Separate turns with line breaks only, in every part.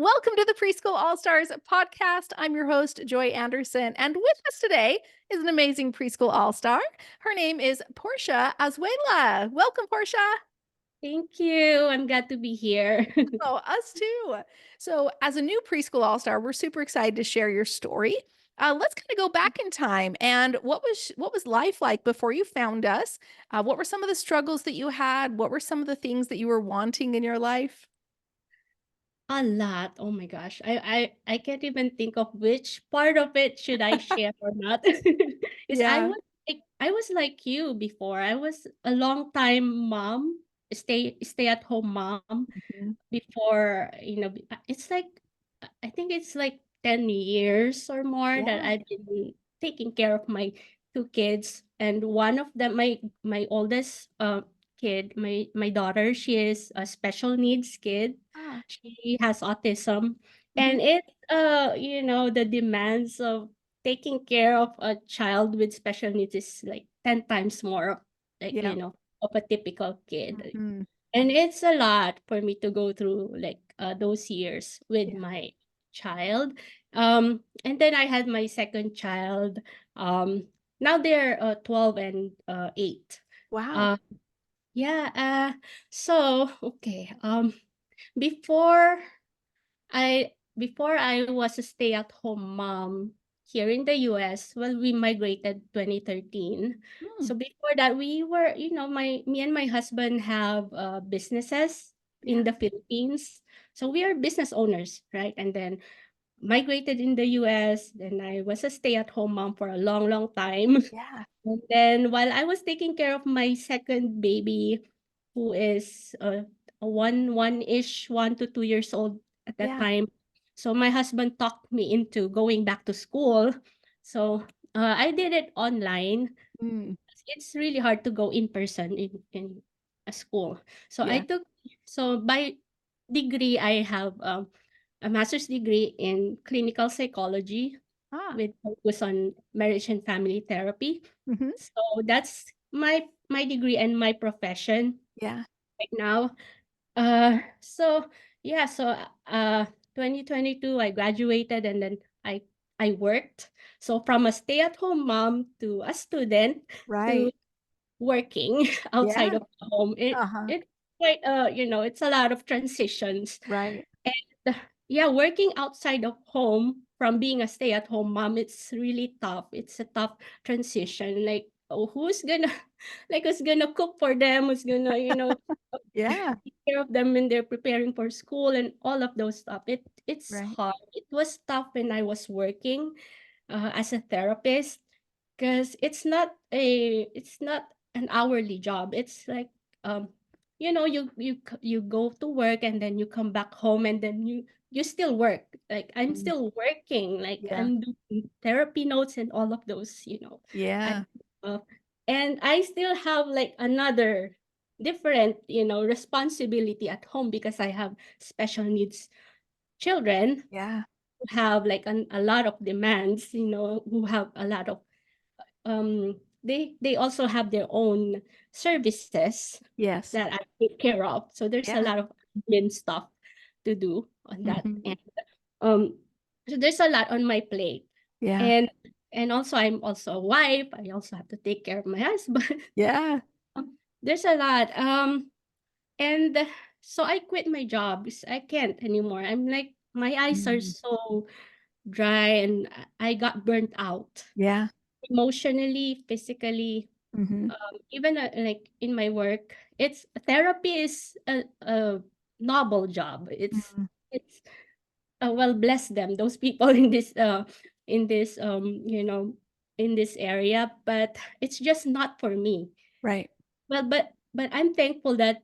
Welcome to the Preschool All Stars podcast. I'm your host, Joy Anderson, and with us today is an amazing preschool all star. Her name is Portia Azuela. Welcome, Portia.
Thank you. I'm glad to be here.
Oh, us too. So, as a new preschool all star, we're super excited to share your story. Let's kind of go back in time and what was life like before you found us? What were some of the struggles that you had? What were some of the things that you were wanting in your life?
A lot. Oh my gosh. I can't even think of which part of it should I share or not. Because
Yeah.
I was like you before. I was a long time mom, stay at home mom
Mhm.
before, it's like I think it's like 10 years or more that
Yeah.
I've been taking care of my two kids. And one of them, my oldest kid, my daughter, she is a special needs kid.
Ah.
She has autism.
Mhm.
And the demands of taking care of a child with special needs is like 10 times more, like,
Yeah.
of a typical kid.
Mhm.
And it's a lot for me to go through, like, those years with
Yeah.
my child. And then I had my second child. Um, Now they're 12 and 8.
Wow.
Uh, yeah. Okay. Before before I was a stay-at-home mom here in the US, well, we migrated 2013.
Mm,
So before that, we were, me and my husband have businesses
yeah,
in the Philippines. So we are business owners, right? And then migrated in the US. Then I was a stay-at-home mom for a long, long time.
yeah,
And then while I was taking care of my second baby, who is one-ish, 1 to 2 years old at that
yeah.
time. So my husband talked me into going back to school. So I did it online.
Mm,
It's really hard to go in person in a school. So
yeah.
by degree, I have a master's degree in clinical psychology
Ah,
with focus on marriage and family therapy.
mhm,
So that's my degree and my profession
yeah,
right now. So yeah, so 2022 I graduated, and then I worked. So from a stay-at-home mom to a student to
right.
working outside
Yeah,
of the home,
uh-huh,
it's quite it's a lot of transitions.
right.
And yeah, working outside of home from being a stay-at-home mom, it's really tough. It's a tough transition. Like, oh, who's gonna who's gonna cook for them? Who's gonna,
Yeah,
take care of them when they're preparing for school and all of those stuff. It's
right.
hard. It was tough when I was working as a therapist, because it's not an hourly job. It's like, you go to work, and then you come back home, and then you still work. Like, I'm
Mm,
still working, like
yeah,
I'm doing therapy notes and all of those, I
yeah,
uh, and I still have like another different, responsibility at home, because I have special needs children
yeah.
who have like a lot of demands, who have a lot of they also have their own services
Yes.
that I take care of. So there's a
Yeah.
lot of admin stuff to do on that.
Mhm.
And um so there's a lot on my plate.
Yeah,
And also, I'm also a wife. I also have to take care of my husband.
yeah.
There's a lot. And so I quit my job because I can't anymore. I'm like, my eyes are
Mm,
so dry, and I got burnt out
yeah.
emotionally, physically,
Mhm,
even like in my work. It's Therapy is a noble job.
mm,
It's Well, bless them, those people in this in this area, but it's just not for me.
right.
Well, but I'm thankful that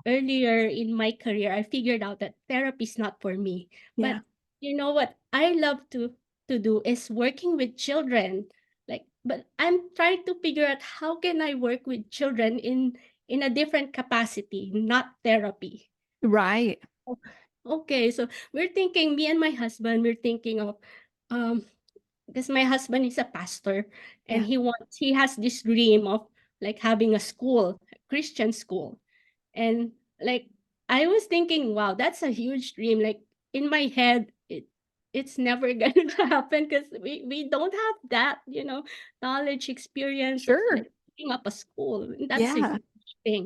earlier in my career, I figured out that therapy is not for me.
Yeah.
But you know what I love to do is working with children. Like, but I'm trying to figure out how can I work with children in a different capacity, not therapy.
Right.
Oh, okay, so me and my husband, we're thinking of, um, because my husband is a pastor, and
Yeah.
he has this dream of like having a school, a Christian school. And like, I was thinking, wow, that's a huge dream. Like, in my head, it's never gonna happen because we don't have that, knowledge, experience of
Sure.
like picking up a school. That's a
Yeah.
huge thing.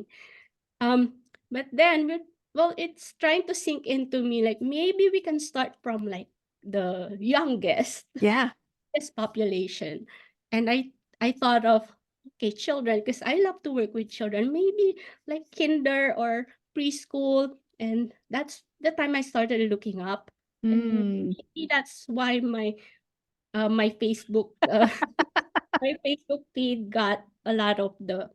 Um, but then well, it's trying to sink into me like maybe we can start from like the youngest
Yeah.
this population. And I thought of, okay, children, because I love to work with children, maybe like kinder or preschool. And that's the time I started looking up. And
Mm.
maybe that's why my Facebook my Facebook feed got a lot of the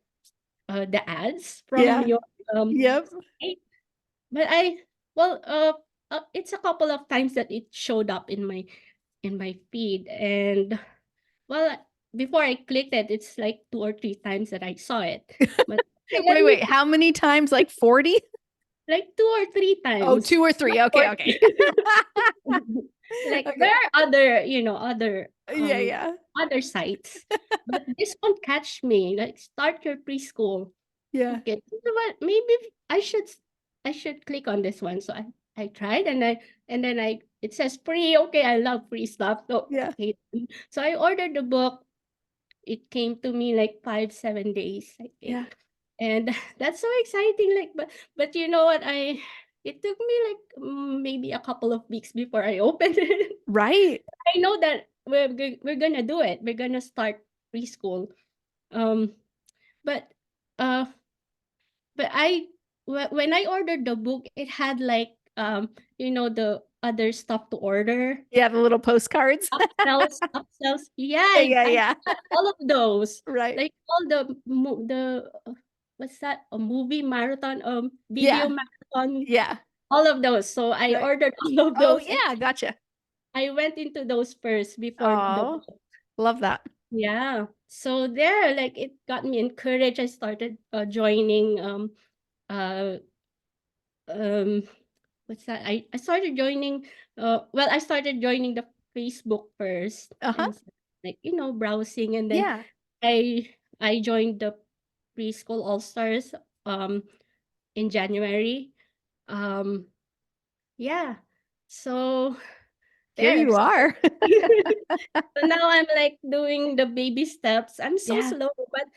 ads from
Yeah.
your
Yep.
site. But well it's a couple of times that it showed up in my feed. And well, before I clicked it, it's like 2 or 3 times that I saw it. But okay, let
Wait,
me
wait. How many times? Like 40?
like 2 or 3
Oh,
times.
two or
Not
three. Okay,
40.
okay.
Like there
Okay.
are
Yeah, yeah.
other sites. But this one catch me, like start your preschool.
Yeah.
Okay, you know what? Maybe I should click on this one. So I tried and then I it says free. Okay, I love free stuff. So
Yeah.
okay. So I ordered the book. It came to me like 5, 7 days, I
Yeah.
think. And that's so exciting. Like, but you know what? It took me like maybe a couple of weeks before I opened it.
Right.
I know that we're gonna do it. We're gonna start preschool. Um, but uh, but when I ordered the book, it had like the other stuff to order.
Yeah, the little postcards.
Upsells. Yeah,
Yeah,
I
yeah.
got all of those.
Right.
Like all what's that? A movie marathon, video
Yeah.
marathon,
Yeah.
all of those. So I
Right.
ordered all of
Oh,
those and
yeah, gotcha.
I went into those first before the
Oh,
book.
love that.
Yeah. So there, like it got me encouraged. I started joining uh um what's that? I started joining I started joining the Facebook first
Uh-huh.
and like browsing, and then
Yeah.
I I joined the preschool all stars in January. Um yeah. So
Here
there.
you
So
are.
now I'm like doing the baby steps. I'm so
Yeah.
slow, but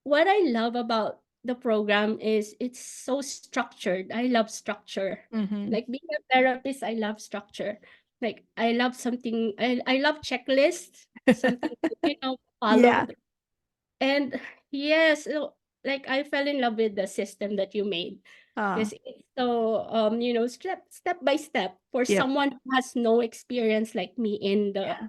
what I love about the program is it's so structured. I love structure.
Hmm.
Like being a therapist, I love structure. Like I love something I love checklists, something to, follow.
Yeah.
And yes, like I fell in love with the system that you made.
Uh,
Because it's so step by step for
yep.
someone who has no experience like me in the
Yeah.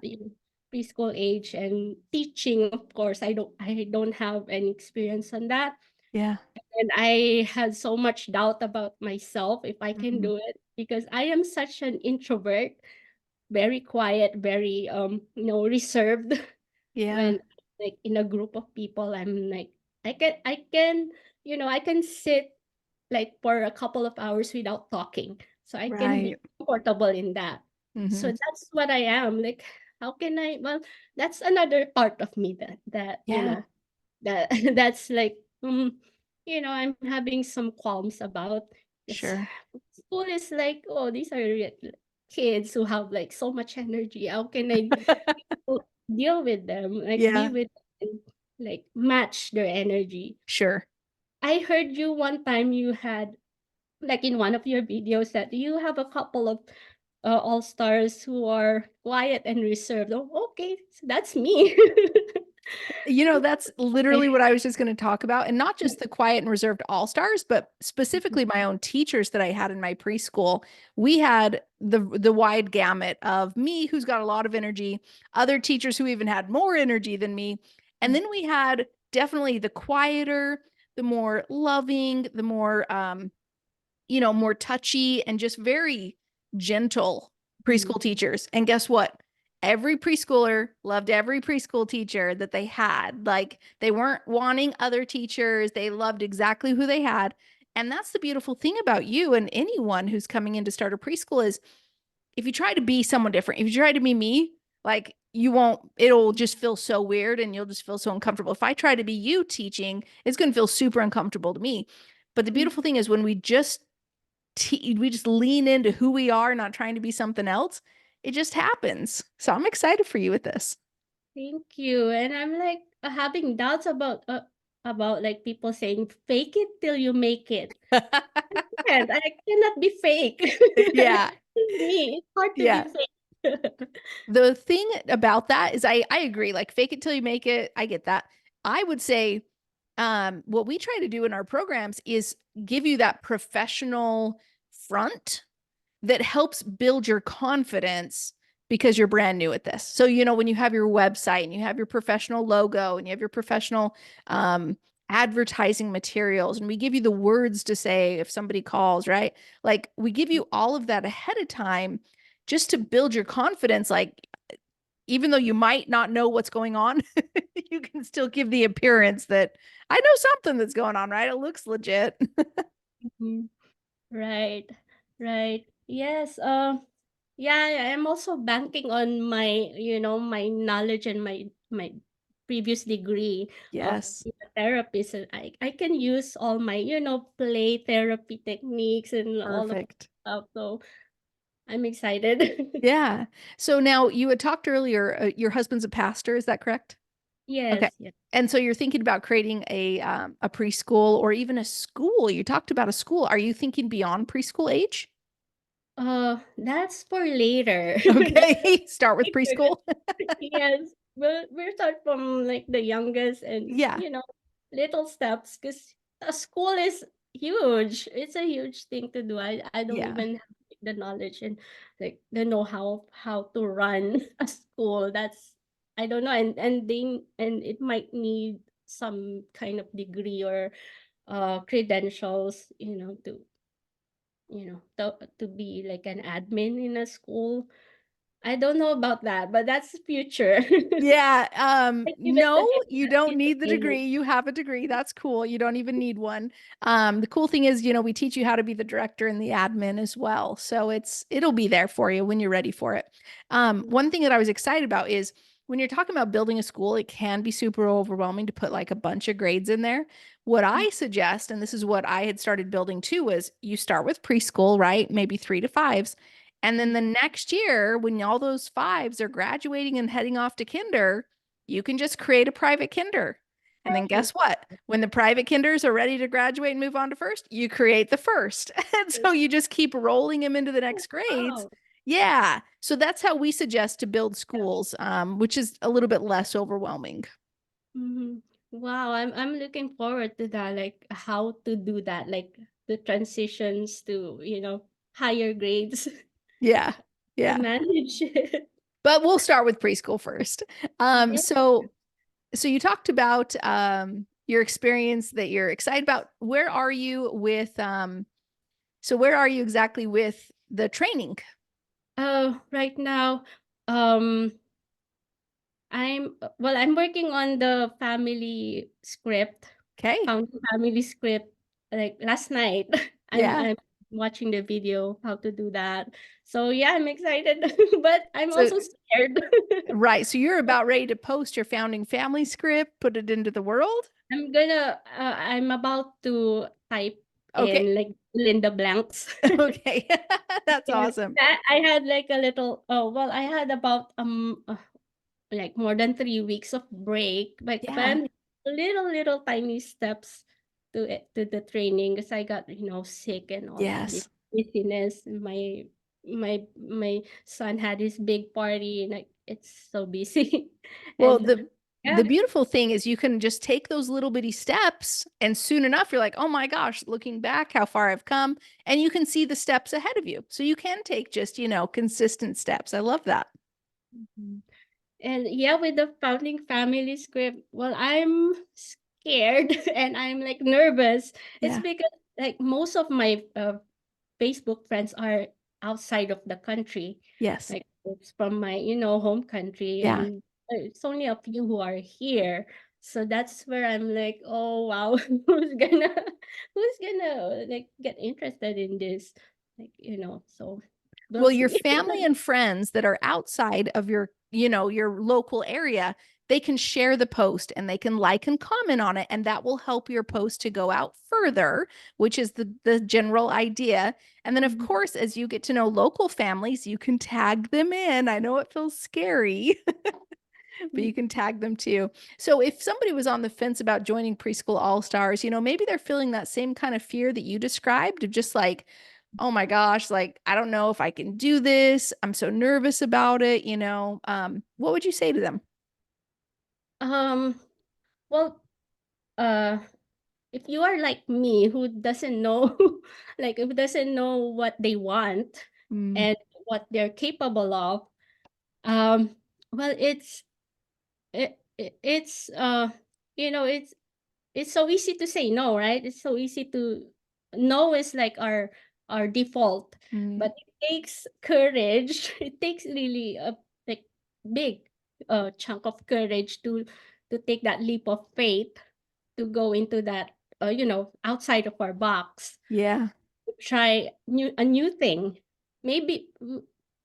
preschool age and teaching. Of course, I don't have any experience on that,
Yeah.
and I had so much doubt about myself if I can
Mhm.
do it because I am such an introvert, very quiet, very reserved.
Yeah.
When like in a group of people, I'm like I can sit like for a couple of hours without talking. So I can be
Right.
comfortable in that. So
Hmm.
that's what I am. Like how can I well that's another part of me
Yeah.
that that's like I'm having some qualms about. It's
Sure.
school is like, oh, these are kids who have like so much energy. How can I deal with them? Like be
Yeah.
with them, like match their energy.
Sure.
I heard you one time you had like in one of your videos that you have a couple of all stars who are quiet and reserved. Oh, okay, so that's me.
That's literally what I was just going to talk about. And not just the quiet and reserved all-stars, but specifically my own teachers that I had in my preschool. We had the wide gamut of me, who's got a lot of energy, other teachers who even had more energy than me. And then we had definitely the quieter, the more loving, the more more touchy and just very gentle preschool teachers. And guess what? Every preschooler loved every preschool teacher that they had. Like they weren't wanting other teachers, they loved exactly who they had. And that's the beautiful thing about you and anyone who's coming in to start a preschool is if you try to be someone different, if you try to be me, like you won't, it'll just feel so weird and you'll just feel so uncomfortable. If I try to be you teaching, it's going to feel super uncomfortable to me. But the beautiful thing is when we just we just lean into who we are, not trying to be something else. It just happens. So I'm excited for you with this.
Thank you. And I'm like having doubts about like people saying fake it till you make it. And I cannot be fake.
Yeah.
Me, it's hard to be
Yeah.
fake.
The thing about that is I agree. Like fake it till you make it. I get that. I would say what we try to do in our programs is give you that professional front that helps build your confidence because you're brand new at this. So, when you have your website and you have your professional logo and you have your professional um, advertising materials, and we give you the words to say if somebody calls, right? Like we give you all of that ahead of time just to build your confidence. Like, even though you might not know what's going on, you can still give the appearance that I know something that's going on, right? It looks legit.
Mhm. Right. Right. Yes. Yeah, I'm also banking on my knowledge and my previous degree of
Yes.
therapy. So I can use all my, play therapy techniques and all of that
Perfect.
stuff. So I'm excited.
Yeah. So now you had talked earlier, your husband's a pastor, is that correct? Okay.
Yes, yes.
And so you're thinking about creating a preschool or even a school. You talked about a school. Are you thinking beyond preschool age?
That's for later. That's for
Okay. Start with
later.
preschool.
Yes, we'll start from like the youngest and
Yeah.
little steps because a school is huge. It's a huge thing to do. I don't
Yeah.
even have the knowledge and like the know how to run a school. That's I don't know and it might need some kind of degree or credentials, to be like an admin in a school. I don't know about that, but that's future.
Yeah.
Like give it
No, you don't
give
need the
it a name.
degree. You have a degree. That's cool. You don't even need one. The cool thing is, we teach you how to be the director and the admin as well. So it'll be there for you when you're ready for it. One thing that I was excited about is when you're talking about building a school, it can be super overwhelming to put like a bunch of grades in there. What I suggest, and this is what I had started building too, was you start with preschool, right? Maybe 3 to 5s. And then the next year, when all those fives are graduating and heading off to kinder, you can just create a private kinder. And then guess what? When the private kinders are ready to graduate and move on to first, you create the first. And so you just keep rolling them into the next grades.
Wow.
Yeah. So that's how we suggest to build schools, which is a little bit less overwhelming.
Mhm. Wow, I'm looking forward to that, like how to do that, like the transitions to, higher grades
Yeah.
to
Yeah.
manage it.
But we'll start with preschool first.
Yeah.
So you talked about your experience that you're excited about. Where are you with where are you exactly with the training?
Right now, um, I'm working on the family script,
Okay.
found the family script like last night.
Yeah.
I'm watching the video how to do that. So yeah, I'm excited, but I'm
So
also scared.
right. So you're about ready to post your founding family script, put it into the world.
I'm about to type
Okay.
in like Linda blanks.
Okay. That's
Yes,
awesome.
I had like a little. Oh well, I had about like more than 3 weeks of break, but
Yeah.
I'm little tiny steps to the training because I got sick and all that
Yes.
busyness. My son had his big party and like it's so busy,
Well,
and
the
yeah.
beautiful thing is you can just take those little bitty steps and soon enough you're like, "Oh my gosh, looking back how far I've come." And you can see the steps ahead of you. So you can take just, consistent steps. I love that.
Mhm. And yeah, with the founding family script, well, I'm scared and I'm like nervous. It's
Yeah.
because like most of my Facebook friends are outside of the country.
Yes.
Like it's from my, home country
Yeah.
and it's only a few who are here. So that's where I'm like, oh wow, who's gonna like get interested in this? Like, so we'll
Well, your
see.
family and friends that are outside of your local area, they can share the post and they can like and comment on it, and that will help your post to go out further, which is the general idea. And then of
Mhm.
course, as you get to know local families, you can tag them in. I know it feels scary, but you can tag them too. So if somebody was on the fence about joining Preschool All Stars, maybe they're feeling that same kind of fear that you described of just like, oh my gosh, like I don't know if I can do this. I'm so nervous about it, what would you say to them?
Um, well, uh, if you are like me who doesn't know, like who doesn't know what they want
Mm,
and what they're capable of, um, well, it's you know, it's so easy to say no, right? It's so easy to no is like our default,
mm,
but it takes courage. It takes really a like big chunk of courage to take that leap of faith to go into that outside of our box,
yeah.
try a new thing. Maybe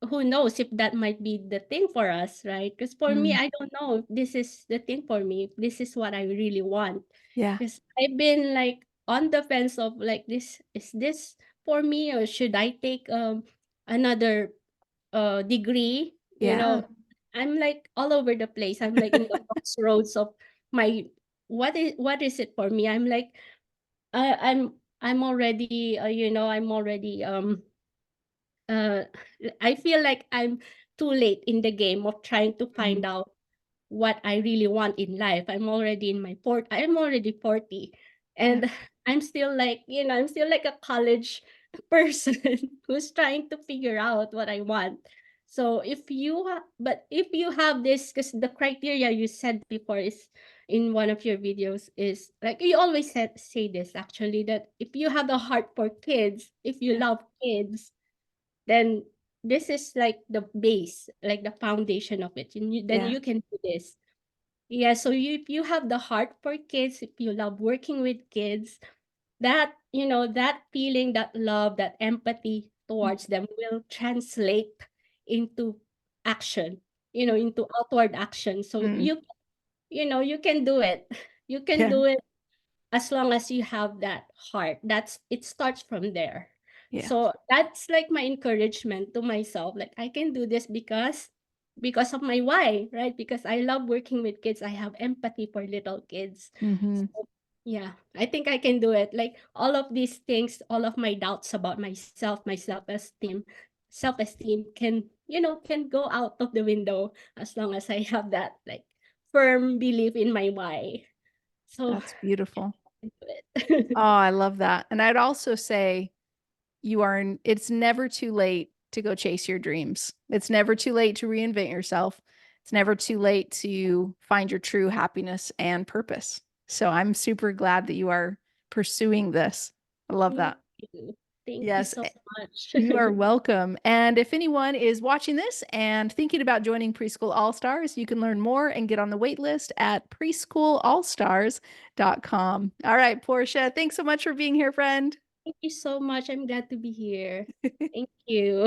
who knows if that might be the thing for us, right? Because for me,
Mm,
I don't know if this is the thing for me, if this is what I really want.
yeah.
Because I've been like on the fence of like this is this for me, or should I take another degree?
Yeah.
I'm like all over the place. I'm like in the crossroads of my what is it for me? I'm like I I'm I'm already, I'm already, uh, I feel like I'm too late in the game of trying to
Mm,
find out what I really want in life. I'm already 40,
yeah.
and I'm still like, I'm still like a college person who's trying to figure out what I want. So if you have this, because the criteria you said before is in one of your videos is like you always say this actually, that if you have a heart for kids, if you
Yeah.
love kids, then this is like the base, like the foundation of it. Then
Yeah.
you can do this. Yeah, so if you have the heart for kids, if you love working with kids, that feeling, that love, that empathy
Mm,
towards them will translate into action, into outward action. So
mm,
you can do it. You can
yeah.
do it as long as you have that heart. It starts from there.
Yeah.
So that's like my encouragement to myself. Like I can do this because of my why, right? Because I love working with kids. I have empathy for little kids.
Hmm.
So yeah, I think I can do it. Like all of these things, all of my doubts about myself, my self-esteem can go out of the window as long as I have that like firm belief in my why. So
That's beautiful.
do
Oh,
it.
I love that. And I'd also say it's never too late to go chase your dreams. It's never too late to reinvent yourself. It's never too late to find your true happiness and purpose. So I'm super glad that you are pursuing this. I love
Thank
that.
you. Thank you
Yes,
so much.
you are welcome. And if anyone is watching this and thinking about joining Preschool All Stars, you can learn more and get on the wait list at preschoolallstars.com. All right, Portia, thanks so much for being here, friend.
Thank you so much. I'm glad to be here. Thank you.